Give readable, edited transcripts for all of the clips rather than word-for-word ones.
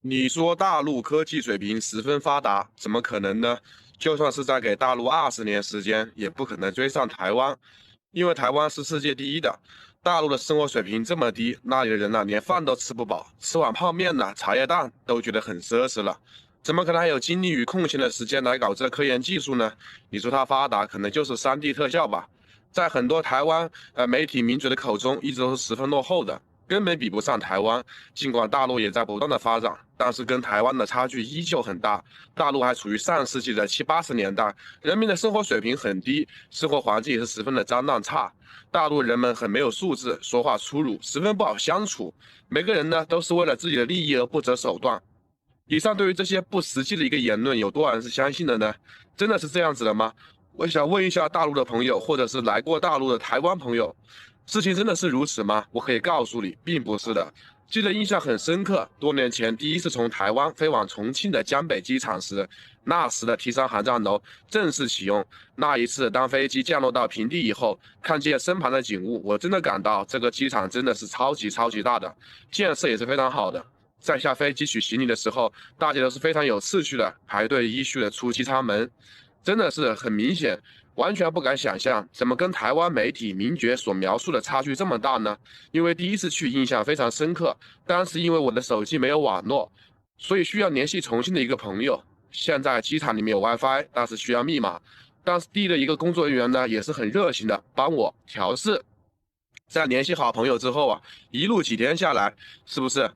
你说大陆科技水平十分发达，怎么可能呢？就算是在给大陆20年时间，也不可能追上台湾，因为台湾是世界第一的。大陆的生活水平这么低，那里的人呢，连饭都吃不饱，吃碗泡面呢、茶叶蛋都觉得很奢侈了，怎么可能还有精力与空闲的时间来搞这科研技术呢？你说它发达，可能就是 3D 特效吧？在很多台湾媒体名嘴的口中，一直都是十分落后的。根本比不上台湾。尽管大陆也在不断的发展，但是跟台湾的差距依旧很大。大陆还处于上世纪的70、80年代，人民的生活水平很低，生活环境也是十分的脏乱差。大陆人们很没有素质，说话粗鲁，十分不好相处。每个人呢都是为了自己的利益而不择手段。以上对于这些不实际的一个言论，有多少人是相信的呢？真的是这样子的吗？我想问一下大陆的朋友，或者是来过大陆的台湾朋友，事情真的是如此吗？我可以告诉你，并不是的。记得印象很深刻，多年前第一次从台湾飞往重庆的江北机场时，那时的 T3航站楼正式启用。那一次，当飞机降落到平地以后，看见身旁的景物，我真的感到这个机场真的是超级大的，建设也是非常好的。在下飞机取行李的时候，大家都是非常有秩序的，排队依序的出机舱门，真的是很明显，完全不敢想象，怎么跟台湾媒体名角所描述的差距这么大呢？因为第一次去印象非常深刻，当时因为我的手机没有网络，所以需要联系重庆的一个朋友。现在机场里面有 WiFi，但是需要密码。当时地的一个工作人员呢，也是很热情的帮我调试。在联系好朋友之后啊，一路几天下来，是不是？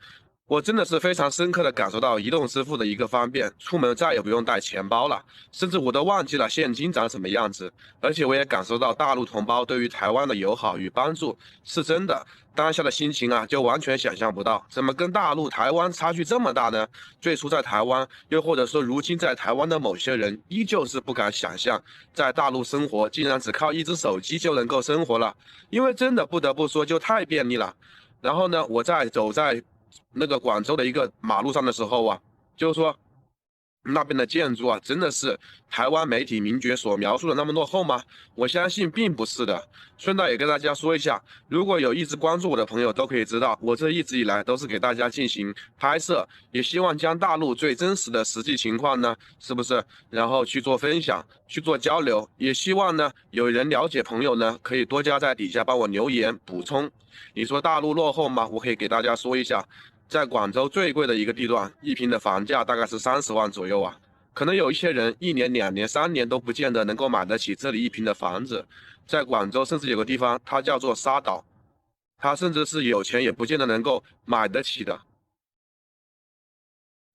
我真的是非常深刻的感受到移动支付的一个方便，出门再也不用带钱包了，甚至我都忘记了现金长什么样子。而且我也感受到大陆同胞对于台湾的友好与帮助，是真的。当下的心情啊，就完全想象不到，怎么跟大陆、台湾差距这么大呢？最初在台湾，又或者说如今在台湾的某些人，依旧是不敢想象，在大陆生活竟然只靠一只手机就能够生活了，因为真的不得不说，就太便利了。然后呢，我走在那个广州的一个马路上的时候啊，就是说那边的建筑啊，真的是台湾媒体名角所描述的那么落后吗？我相信并不是的。顺带也跟大家说一下，如果有一直关注我的朋友都可以知道，我这一直以来都是给大家进行拍摄，也希望将大陆最真实的实际情况呢，是不是？然后去做分享，去做交流，也希望呢有人了解朋友呢，可以多加在底下帮我留言补充。你说大陆落后吗？我可以给大家说一下。在广州最贵的一个地段，一平的房价大概是30万左右啊。可能有一些人1年、2年、3年都不见得能够买得起这里一平的房子。在广州，甚至有个地方，它叫做沙岛，它甚至是有钱也不见得能够买得起的。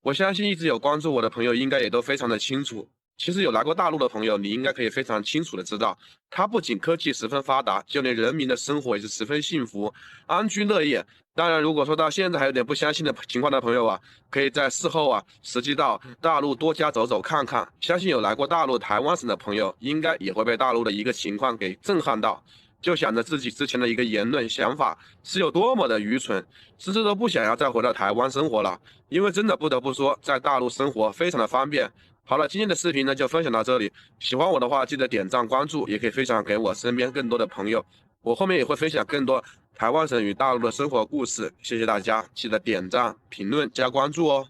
我相信一直有关注我的朋友，应该也都非常的清楚。其实有来过大陆的朋友，你应该可以非常清楚的知道，它不仅科技十分发达，就连人民的生活也是十分幸福、安居乐业。当然，如果说到现在还有点不相信的情况的朋友啊，可以在事后啊，实际到大陆多加走走看看。相信有来过大陆台湾省的朋友，应该也会被大陆的一个情况给震撼到。就想着自己之前的一个言论想法是有多么的愚蠢，甚至都不想要再回到台湾生活了。因为真的不得不说，在大陆生活非常的方便。好了，今天的视频呢就分享到这里。喜欢我的话，记得点赞关注，也可以分享给我身边更多的朋友。我后面也会分享更多台湾省与大陆的生活故事。谢谢大家，记得点赞、评论、加关注哦。